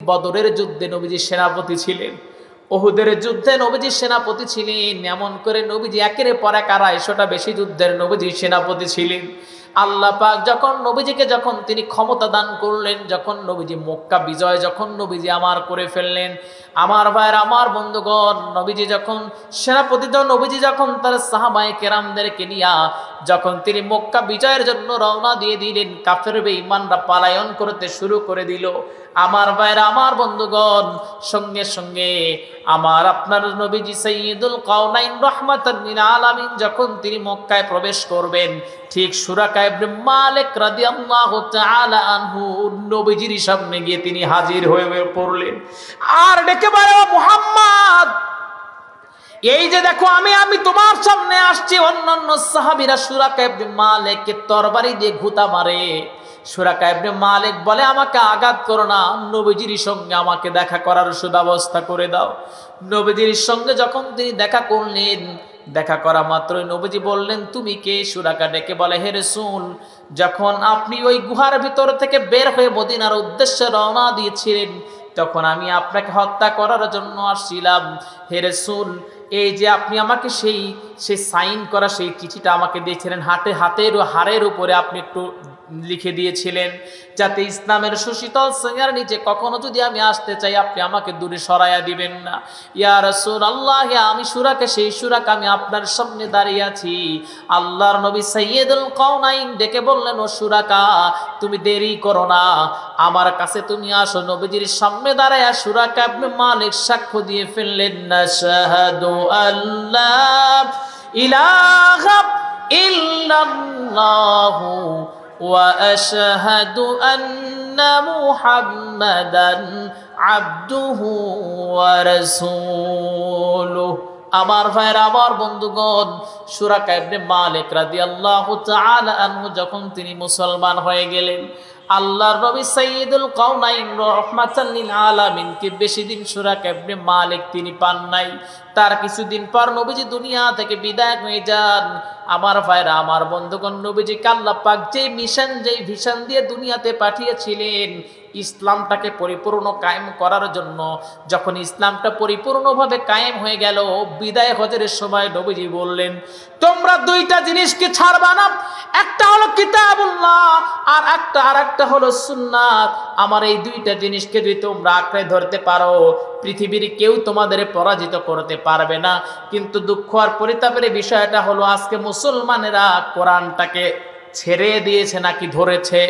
বদরের যুদ্ধে নবীজি সেনাপতি ছিলেন, উহুদের যুদ্ধে নবীজি সেনাপতি ছিলেন, এমন করে নবীজি একের পর এক 250টা বেশি যুদ্ধের নবীজি সেনাপতি ছিলেন। আল্লাহ পাক যখন নবীজিকে যখন তিনি ক্ষমতা দান করলেন, যখন নবীজি মক্কা বিজয় যখন নবীজি আমার করে ফেললেন, আমার ভাইয়ের আমার বন্ধুগণ, নবীজি যখন সেনাপতি নবীজি যখন তার সাহাবায়ে কেরামদেরকে নিয়া যখন তিনি মক্কা বিজয়ের জন্য রওনা দিয়ে দিলেন, কাফের বেঈমানরা পলায়ন করতে শুরু করে দিল। আমার ভাইয়েরা আমার বন্ধুগণ, সঙ্গে সঙ্গে আমার আপনার নবীজি সাইয়্যিদুল কাওনাইন রাহমাতাল লিল আলামিন যখন তিনি মক্কায় প্রবেশ করবেন, ঠিক সুরাকা ইবনে মালিক রাদিয়াল্লাহু তাআলা আনহু নবীজির সামনে গিয়ে তিনি হাজির হয়ে পড়লেন আর ডেকে বলে, মুহাম্মদ, এই যে দেখো আমি তোমার সামনে আসছি। অন্যান্য সাহাবীরা সুরাকা ইবনে মালিককে তরবারি দিয়ে ঘুতা মারে। সুরাকা ইবনে মালিক বলে, আমাকে আঘাত করো না, নবীজির সঙ্গে আমাকে দেখা করার সুব্যবস্থা করে দাও। নবীজির সঙ্গে যখন তিনি দেখা করলেন, দেখা করা মাত্রই নবীজি বললেন, তুমি কে? সুরাকা ডেকে বলে, হে রাসূল, যখন আপনি ওই গুহার ভিতর থেকে বের হয়ে মদিনার উদ্দেশ্যে রওনা দিয়েছিলেন, তখন আমি আপনাকে হত্যা করার জন্য আসছিলাম। হে রাসূল, এই যে আপনি আমাকে সেই সাইন করা সেই চিঠিটা আমাকে দিয়েছিলেন, হাড়ের উপরে আপনি একটু লিখে দিয়েছিলেন, যাতে ইসলামের সুশীতল ছায়ার নিচে কখনো যদি আমি আসতে চাই আপনি আমাকে দূরে সরাইয়া দিবেন না। ইয়া রাসূলুল্লাহ, আমি সুরাকা, সেই সুরাকা, আমি আপনার সামনে দাঁড়িয়ে আছি। আল্লাহর নবী সাইয়্যিদুল কাওনাইন ডেকে বললেন, ও সুরাকা, তুমি দেরি করো না, আমার কাছে তুমি আসো। নবীজির সামনে দাঁড়ায়া সুরাকা ইবনে মালিক সাক্ষ্য দিয়ে ফেললেন, নাশহাদু আল্লাহ ইলাহা ইল্লাল্লাহু ওয়া আশহাদু আন্না মুহাম্মাদান আবদুহু ওয়া রাসূলুহু। আমার ভাইরা আমার বন্ধুগণ, সুরাকা ইবনে মালিক রাদিয়াল্লাহু তাআলা আনহু যখন তিনি মুসলমান হয়ে গেলেন, আল্লাহর নবী সাইয়্যিদুল কাওনাইন রাহমাতাল লিল আলামিনকে বেশি দিন সুরাকা ইবনে মালিক তিনি পান নাই। তার কিছুদিন পর নবীজি দুনিয়া থেকে বিদায় হয়ে যান। আমার ভাইরা আমার বন্ধুগণ, নবীজিকে আল্লাহ পাক যেই ভিশন দিয়ে দুনিয়াতে পাঠিয়েছিলেন, ইসলামটাকে পরিপূর্ণ কায়েম করার জন্য, যখন ইসলামটা পরিপূর্ণভাবে কায়েম হয়ে গেল, বিদায় হজের সময় নবীজি বললেন, তোমরা দুইটা জিনিসকে ছাড়বা না, একটা হলো কিতাবুল্লাহ আর একটা হলো সুন্নাত। আমার এই দুইটা জিনিসকে যদি তোমরা আঁকড়ে ধরতে পারো, পৃথিবীর কেউ তোমাদের পরাজিত করতে পারবে না। কিন্তু দুঃখ আর পরিতাপের বিষয়টা হলো, আজকে মুসলমানেরা কোরআনটাকে ছেড়ে দিয়েছে নাকি ধরেছে?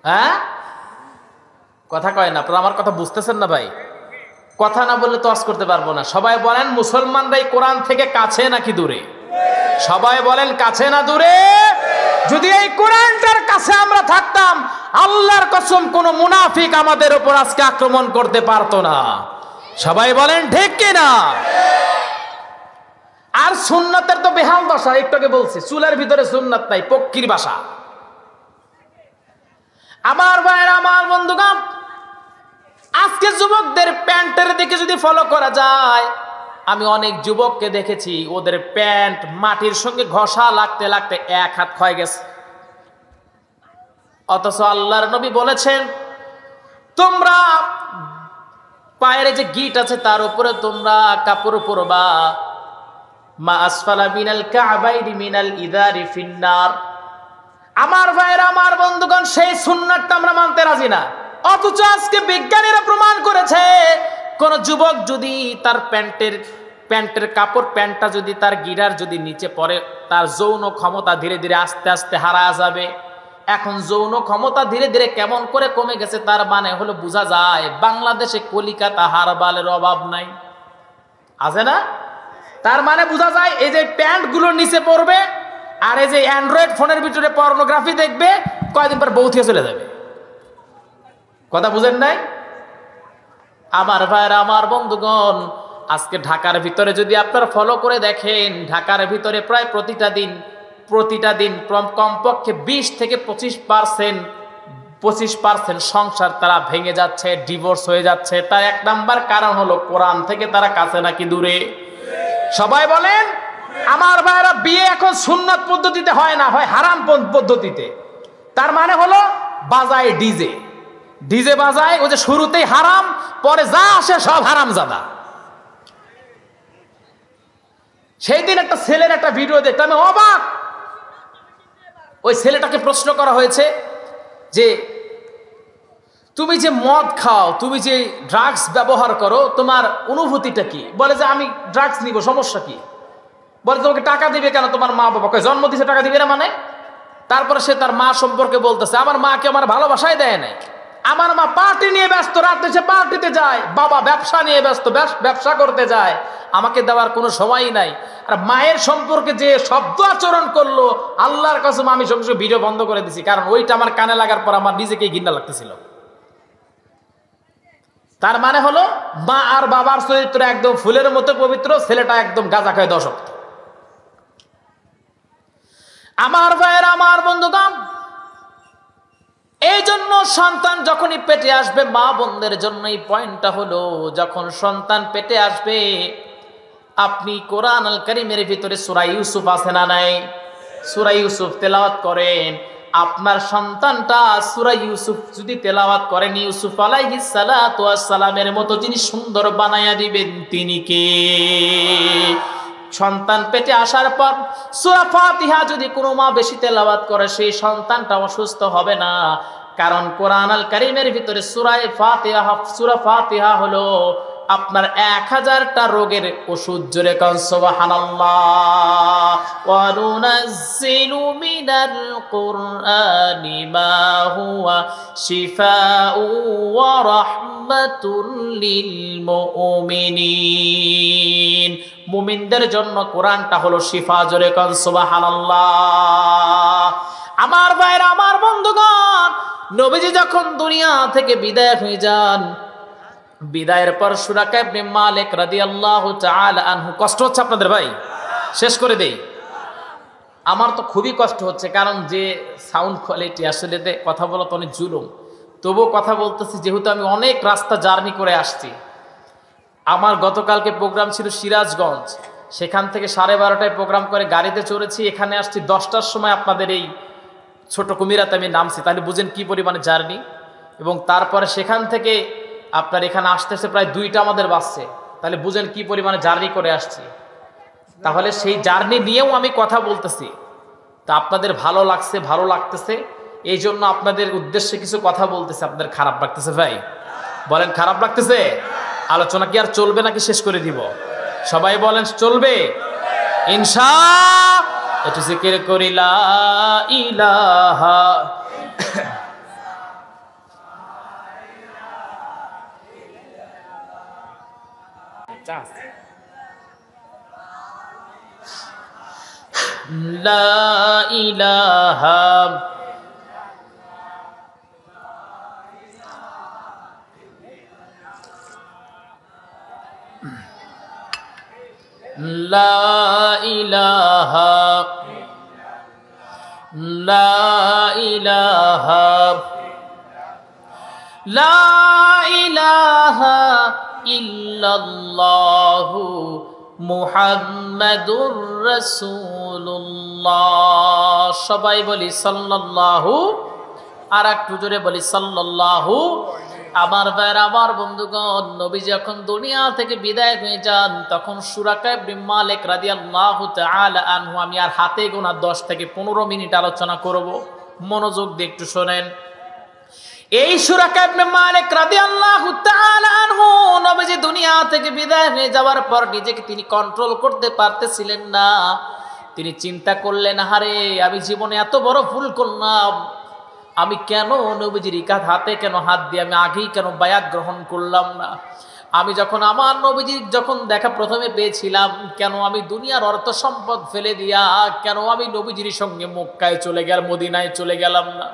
হ্যাঁ, কথা কয় না, আপনারা আমার কথা বুঝতেছেন না ভাই? কথা না বললে তো আজ করতে পারবো না। সবাই বলেন, মুসলমানরাই কোরআন থেকে কাছে নাকি দূরে? সবাই বলেন, কাছে না দূরে? যদি এই কোরআনটার কাছে আমরা থাকতাম, আল্লাহর কসম কোন মুনাফিক আমাদের উপর আজকে আক্রমণ করতে পারতো না। সবাই বলেন ঠিক কিনা? আর সুন্নাতের তো বেহাল দশা, একটু আগে বলছি, চুলের ভিতরে সুন্নাত নাই, পক্ষীর বাসা। আমার ভাইরা আমার বন্ধুগণ, আজকে যুবকদের প্যান্টের দিকে যদি ফলো করা যায়, আমি অনেক যুবককে দেখেছি, ওদের প্যান্ট মাটির সঙ্গে ঘষা লাগতে লাগতে এক হাত ক্ষয় গেছে। অথচ আল্লাহর নবী বলেছেন, তোমরা পায়ের যে গিট আছে তার উপরে তোমরা কাপড় পরবা, মা আসফালা মিনাল কাবাইনি মিনাল ইদারি ফিন্নার। আমার ভাইরা আমার বন্ধুগণ, সেই সুন্নাতটা আমরা মানতে রাজি না। অথচ আজকে বিজ্ঞানীরা প্রমাণ করেছে, কোন যুবক যদি তার প্যান্টের কাপড়, প্যান্টটা যদি তার গিরার যদি নিচে পড়ে, তার যৌন ক্ষমতা ধীরে ধীরে আস্তে আস্তে হারায় যাবে। এখন যৌন ক্ষমতা ধীরে ধীরে কেমন করে কমে গেছে, তার মানে হলো বোঝা যায় বাংলাদেশে কলিকাতা হারবালের অভাব নাই, আছে না? তার মানে বোঝা যায় এই যে প্যান্টগুলোর নিচে পড়বে আর এই যে অ্যান্ড্রয়েড ফোনের ভিতরে পর্নোগ্রাফি দেখবে, কয়েকদিন পর বউ থেকে চলে যাবে। কথা বুঝেন নাই? আমার ভাইরা আমার বন্ধুগণ, আজকে ঢাকার ভিতরে যদি আপনারা ফলো করে দেখেন, ঢাকার ভিতরে প্রায় প্রতিটা দিন কমপক্ষে 20 থেকে 25% সংসার তারা ভেঙে যাচ্ছে, ডিভোর্স হয়ে যাচ্ছে। তার এক নাম্বার কারণ হলো কোরআন থেকে তারা কাছে নাকি দূরে? সবাই বলেন। আমার ভাইরা, বিয়ে এখন সুন্নাত পদ্ধতিতে হয় না, হয় হারাম পদ্ধতিতে। তার মানে হলো বাজায় ডিজে, ডিজে বাজায়, ওই যে শুরুতেই হারাম, পরে যা আসে সব হারামজাদা। সেই দিন একটা ছেলের একটা ভিডিও দেখতে আমি অবাক। ওই ছেলেটাকে প্রশ্ন করা হয়েছে যে তুমি যে মদ খাও, তুমি যে ড্রাগস ব্যবহার করো, তোমার অনুভূতিটা কি? বলে যে আমি ড্রাগস নিব, সমস্যা কি? বলে তোমাকে টাকা দিবে কেন তোমার মা বাবা? জন্ম দিছে, টাকা দিবে না মানে? তারপরে সে তার মা সম্পর্কে বলতেছে, আমার মাকে আমার ভালোবাসাই দেয় নাই, আমার মা পার্টি নিয়ে ব্যস্ত, রাতে সে পার্টিতে যায়, বাবা ব্যবসা নিয়ে ব্যস্ত, ব্যবসা করতে যায়, আমাকে দেওয়ার কোনো সময়ই নাই। আর মায়ের সম্পর্কে যে শব্দ আচরণ করলো, আল্লাহর কসম আমি সঙ্গে সঙ্গে ভিডিও বন্ধ করে দিছি, কারণ ওইটা আমার কানে লাগার পর আমার নিজেকেই ঘৃণা লাগতেছিল। তার মানে হলো মা আর বাবার চরিত্র একদম ফুলের মতো পবিত্র, ছেলেটা একদম গাঁজা খায় দশক। আমার ভাইয়ের, আমার বন্ধুগণ, এই জন্য সন্তান যখনই পেটে আসবে, মা বোনদের জন্য এই পয়েন্টটা হলো, যখন সন্তান পেটে আসবে আপনি কোরআন আল কারীমের ভিতরে সূরা ইউসুফ আছে না নাই? সূরা ইউসুফ তেলাওয়াত করেন। আপনার সন্তানটা সূরা ইউসুফ যদি তেলাওয়াত করেন, ইউসুফ আলাইহিস সালাতু ওয়াস সালামের মতো যিনি সুন্দর বানায়া দিবেন তিনি কে? সন্তান পেটে আসার পর সূরা ফাতিহা যদি কোনো মা বেশি তেলাওয়াত করে, সেই সন্তানটা অসুস্থ হবে না। কারণ কোরআন আল কারীমের ভিতরে সূরা ফাতিহা হলো আপনার 1000টা রোগের ওষুধ। জোরে কান সুবহানাল্লাহ। ওয়া নুনাজ্জিলু মিনাল কুরআনি মা হুয়া শিফাউ ওয়া রাহমাতুল লিল মুমিনিন। মুমিনদের জন্য কোরআনটা হলো শিফা। জোরে কান সুবহানাল্লাহ। আমার ভাইরা, আমার বন্ধুগণ, নবীজি যখন দুনিয়া থেকে বিদায় হয়ে যান, বিদায়ের পর সুরাকা ইবনে মালিক রাদিয়াল্লাহু তাআলা আনহু, কষ্ট হচ্ছে আপনাদের ভাই? শেষ করে দেই। আমার তো খুবই কষ্ট হচ্ছে, কারণ যে সাউন্ড কোয়ালিটি, আসলে কথা বলা তো অনেক জুলুম, তবুও কথা বলতেছি যেহেতু আমি অনেক রাস্তা জার্নি করে আসছি। আমার গতকালকে প্রোগ্রাম ছিল সিরাজগঞ্জ, সেখান থেকে 12:30টায় প্রোগ্রাম করে গাড়িতে চড়েছি, এখানে আসছি 10টার সময় আপনাদের এই ছোট কুমিরাতে আমি নামছি। তাহলে বুঝেন কি পরিমাণে জার্নি। এবং তারপরে সেখান থেকে আপনার এখানে আসতে আসতে প্রায় 2টা আমাদের বাসছে, তাহলে বুঝেন কি পরিমাণে জার্নি করে আসছি। তাহলে সেই জার্নি নিয়েও আমি কথা বলতেছি, তা আপনাদের ভালো লাগছে, ভালো লাগতেছে, এই জন্য আপনাদের উদ্দেশ্যে কিছু কথা বলতেছে। আপনাদের খারাপ লাগতেছে ভাই? বলেন খারাপ লাগতেছে? আলোচনা কি আর চলবে নাকি শেষ করে দিব? সবাই বলেন চলবে ইনশাআল্লাহ। একটু জিকির করি লা ইলাহা লা ইলাহা লা ইলাহা লা ইলাহা লা ইলাহা ইল্লাল্লাহু মুহাম্মাদুর রাসূলুল্লাহ। সবাই বলি সাল্লাল্লাহু, আর একটু জোরে বলি সাল্লাল্লাহু। আমার ভাইয়ের, আমার বন্ধুগণ, নবী যখন দুনিয়া থেকে বিদায় হয়ে যান, তখন সুরাকা ইবনে মালিক রাদিয়াল্লাহু তাআলা আনহু, আমি আর হাতে গোনা 10 থেকে 15 মিনিট আলোচনা করব, মনোযোগ দিয়ে একটু শোনেন। এই সুরাকা ইবনে মালিক রাদিয়াল্লাহু তাআলা আনহু নবীজি দুনিয়া থেকে বিদায় হয়ে যাওয়ার পর নিজেকে তিনি কন্ট্রোল করতে পারতেছিলেন না। তিনি চিন্তা করলেন, আরে আমি জীবনে এত বড় ভুল করলাম, আমি কেন নবীজির হাতে কেন হাত দিয়ে আমি আগেই কেন বায়াত গ্রহণ করলাম না? আমি যখন আমার নবীজির যখন দেখা প্রথমে পেয়েছিলাম, কেন আমি দুনিয়ার অর্থ সম্পদ ফেলে দিয়া কেন আমি নবীজির সঙ্গে মক্কায় চলে গেলাম, মদিনায় চলে গেলাম না?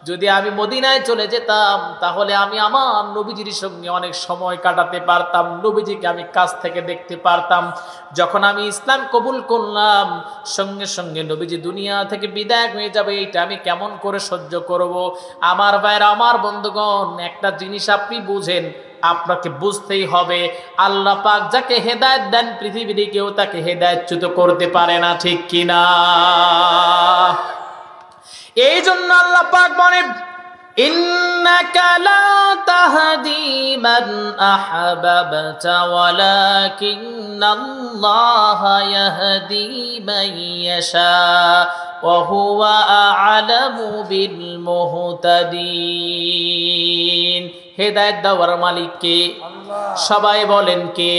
যদি আমি মদিনায় চলে যেতাম, তাহলে আমি আমার নবীজির সঙ্গে অনেক সময় কাটাতে পারতাম, নবীজিকে আমি কাছ থেকে দেখতে পারতাম। যখন আমি ইসলাম কবুল করলাম, সঙ্গে সঙ্গে নবীজি দুনিয়া থেকে বিদায় হয়ে যাবে, এইটা আমি কেমন করে সহ্য করব? আমার ভাইরা, আমার বন্ধুগণ, একটা জিনিস আপনি বুঝেন, আপনাকে বুঝতেই হবে, আল্লাহ পাক যাকে হেদায়েত দেন, পৃথিবীর কেউ তাকে হেদায়েতচ্যুত করতে পারে না, ঠিক কিনা? এই জন্য আল্লাহ পাক বলেন, ইন্নাকা লা তাহদি মান আহবাবতা ওয়ালাকিন্নাল্লাহা ইয়াহদি মান ইয়াশা ওয়া হুয়া আ'লামু বিল মুহতাদিন। হেদায়েত দেওয়ার মালিক কে? আল্লাহ। সবাই বলেন কে?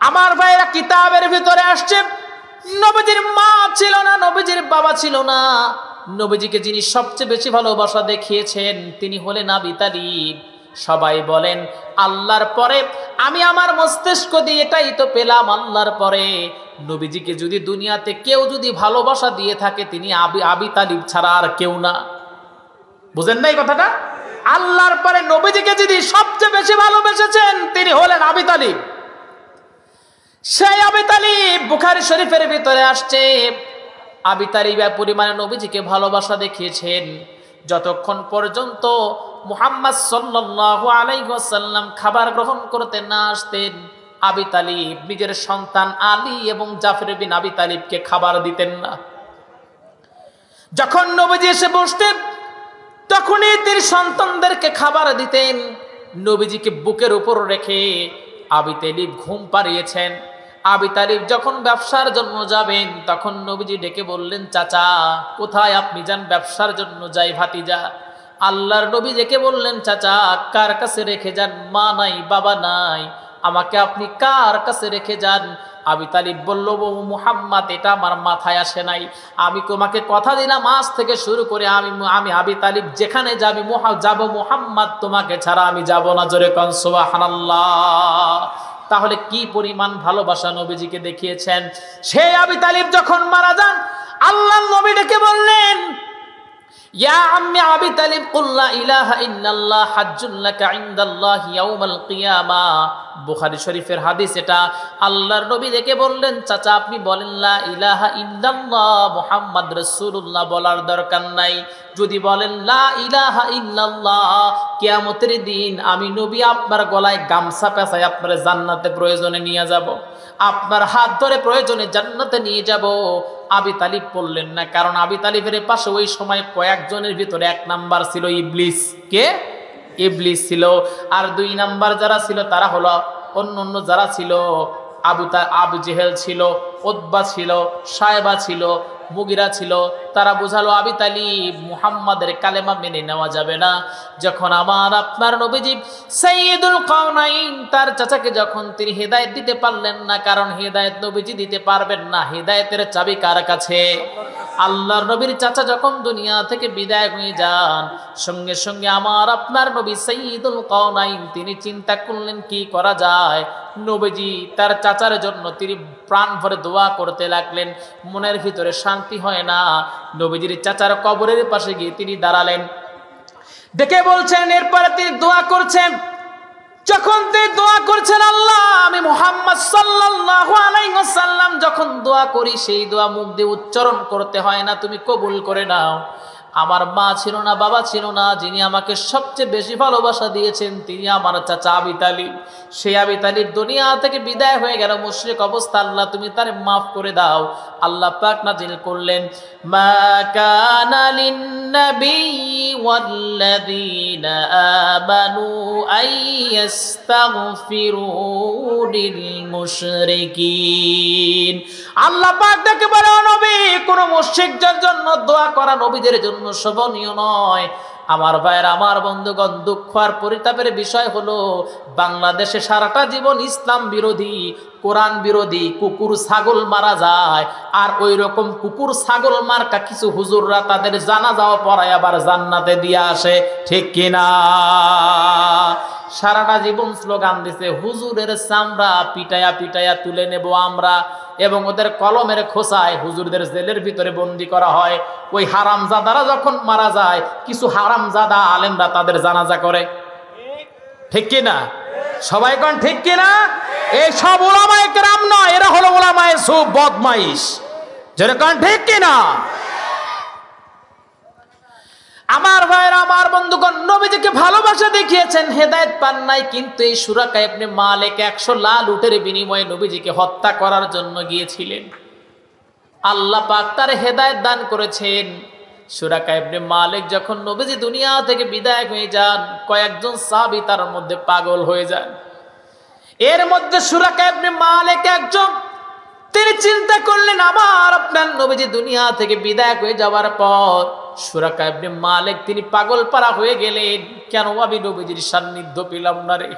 আমার ভাইরা, কিতাবের ভিতরে আসছে নবীজির মা ছিল না, নবীজির বাবা ছিল না। নবীজিকে যিনি সবচেয়ে বেশি ভালোবাসা দেখিয়েছেন তিনি হলেন আবি তালিব। সবাই বলেন আল্লাহর পরে আমি আমার মস্তিষ্ক দিয়ে এটাই তো পেলাম, আল্লাহর পরে নবীজিকে যদি দুনিয়াতে কেউ যদি ভালোবাসা দিয়ে থাকে তিনি আবি তালিব ছাড়া আর কেউ না। বুঝেন না এই কথাটা? আল্লাহর পরে নবীজিকে যদি সবচেয়ে বেশি ভালোবেসেছেন তিনি হলেন আবি তালিব। সেই আবি তালিব বুখারী শরীফের ভিতরে আসছে, আবি তালিব পরিমাণে নবীজিকে ভালোবাসা দেখিয়েছেন যতক্ষণ পর্যন্ত মুহাম্মদ সাল্লাল্লাহু আলাইহি ওয়াসাল্লাম খাবার গ্রহণ করতে না আসতেন আবি তালিব নিজের সন্তান আলী এবং জাফর বিন আবি তালিবকে খাবার দিতেন না। যখন নবীজি এসে বসতেন তখনই তিনি সন্তানদেরকে খাবার দিতেন। নবীজিকে বুকের উপর রেখে আবি তালিব ঘুম পাড়িয়েছেন। আবি তালিব যখন ব্যবসার জন্য যাবেন তখন নবীজি ডেকে বললেন, চাচা কোথায় আপনি যান? ব্যবসার জন্য যাই ভাতিজা। আল্লাহর নবী ডেকে বললেন, চাচা কার কাছে রেখে যান? মা নাই, বাবা নাই, আমাকে আপনি কার কাছে রেখে যান? আবি তালিব বলল, মুহাম্মদ এটা আমার মাথায় আসে নাই, আমি তোমাকে কথা দিলাম আজ থেকে শুরু করে আমি আবি তালিব যেখানে যাব মুহাম্মদ তোমাকে ছাড়া আমি যাব না। জোরে কোন সুবহানাল্লাহ। তাহলে কি পরিমাণ ভালোবাসা নবীজিকে দেখিয়েছেন। সেই আবি তালিব যখন মারা যান আল্লাহর নবী ডেকে বললেন, ইয়া আম্মি আবি তালিব কুল লা ইলাহা ইল্লাল্লাহ হাজ্জুল লাকা ইনদাল্লাহি ইয়াউমাল কিয়ামা। বুখারী শরীফের হাদিস এটা। আল্লাহর নবী ডেকে বললেন, চাচা আপনি বলেন লা ইলাহা ইল্লাল্লাহ মুহাম্মদ রাসূলুল্লাহ বলার দরকার নাই। যদি বলেন লা ইলাহা ইল্লাল্লাহ কিয়ামতের দিন আমি নবী আপনার গলায় গামছা পেঁচাই আপনার জান্নাতে প্রয়োজনে নিয়ে যাব, আপনার হাত ধরে প্রয়োজনে জান্নাতে নিয়ে যাব। আবি তালিব বললেন না, কারণ আবি তালিবের পাশে ওই সময় কয়েকজনের ভিতরে এক নাম্বার ছিল ইবলিস। কে? ইবলিস ছিল। আর দুই নাম্বার যারা ছিল তারা হলো অন্য যারা ছিল, আবু জেহেল ছিল, উতবা ছিল, সায়বা ছিল, মুগিরা ছিল। তারা বুঝালো আবি তালিব মুহাম্মাদের কালেমা মেনে নেওয়া যাবে না। যখন আমার আপনার নবীজি সাইয়্যিদুল কাওনাইন তার চাচাকে যখন তিনি হেদায়েত দিতে পারলেন না, কারণ হেদায়েত নবীজি দিতে পারবেন না, হেদায়েতের চাবি কার কাছে? আল্লাহর নবীর চাচা যখন দুনিয়া থেকে বিদায় হয়ে যান সঙ্গে সঙ্গে আমার আপনার নবী সাইয়্যিদুল কাওনাইন তিনি চিন্তা করলেন কি করা যায়। নবীজি তার চাচার জন্য তিনি প্রাণ ভরে দোয়া করতে লাগলেন। মনের ভিতরে শান্তি হয় না। নবীজির চাচার কবরের পাশে গিয়ে তিনি দাঁড়ালেন, ডেকে বলছেন, এরপরে তিনি দোয়া করছেন। যখন তিনি দোয়া করছেন, আল্লাহ আমি মুহাম্মদ সাল্লাল্লাহু আলাইহি ওয়াসাল্লাম যখন দোয়া করি সেই দোয়া মুখ দিয়ে উচ্চারণ করতে হয় না, তুমি কবুল করে নাও। আমার মা ছিল না, বাবা ছিল না, যিনি আমাকে সবচেয়ে বেশি ভালোবাসা দিয়েছেন তিনি আমার চাচা আবি তালিব। সেই আবি তালিব দুনিয়া থেকে বিদায় হয়ে গেল মুশরিক অবস্থা, আল্লাহ তুমি তারে মাফ করে দাও। আল্লাহ পাক নাযিল করলেন, মা কানা লিন-নাবিয়্যি ওয়াল্লাযীনা আমানু আইয়াস্তাগফিরু লিল-মুশরিকিন। আল্লাহ পাক দেখে বলে, নবী কোন মুশরিকদের জন্য দোয়া করা নবীদের জন্য শোভনীয় নয়। আমার ভাইয়ের, আমার বন্ধুগণ, দুঃখ আর পরিতাপের বিষয় হলো বাংলাদেশে সারাটা জীবন ইসলাম বিরোধী, কোরআন বিরোধী কুকুর ছাগল মারা যায়, আর ওই রকম কুকুর ছাগল মার্কা কিছু হুজুররা তাদের জানাজাও পড়ায় আবার জান্নাতে দিয়ে আসে। ঠিক কিনা? সারাটা জীবন স্লোগান দিছে হুজুরের চামড়া পিটায়া পিটায়া তুলে নেব আমরা, এবং ওদের কলমের খোসায় হুজুরদের জেলের ভিতরে বন্দি করা হয়। ওই হারামজাদারা যখন মারা যায় কিছু হারামজাদা আলেমরা তাদের জানাজা করে। ঠিক কিনা? সবাই কোন ঠিক কিনা? এই সব উলামায়ে কেরাম নয়, এরা হলো উলামায়ে সু বদমাইশ। যেরকম ঠিক কিনা? আমার ভাইরা, আমার বন্ধুগণ, নবীজিকে ভালোবাসা দেখিয়েছেন, হেদায়েত পান নাই, কিন্তু এই সুরাকা ইবনে মালিক 100 লাল উটের বিনিময়ে নবীজিকে হত্যা করার জন্য গিয়েছিলেন। আল্লাহ পাক তার হেদায়েত দান করেছেন। সুরাকা ইবনে মালিক যখন নবীজি দুনিয়া থেকে বিদায় হয়ে যান, কয়েকজন সাহাবী তার মধ্যে পাগল হয়ে যান। এর মধ্যে সুরাকা ইবনে মালিক একজন, তিনি চিন্তা করলেন আমার আপনার নবীজি দুনিয়া থেকে বিদায় হয়ে যাওয়ার পর সুরাকা ইবনে মালিক তিনি পাগল পারা হয়ে গেলেন, কেন আমি নবীজির সান্নিধ্য পেলাম না রে।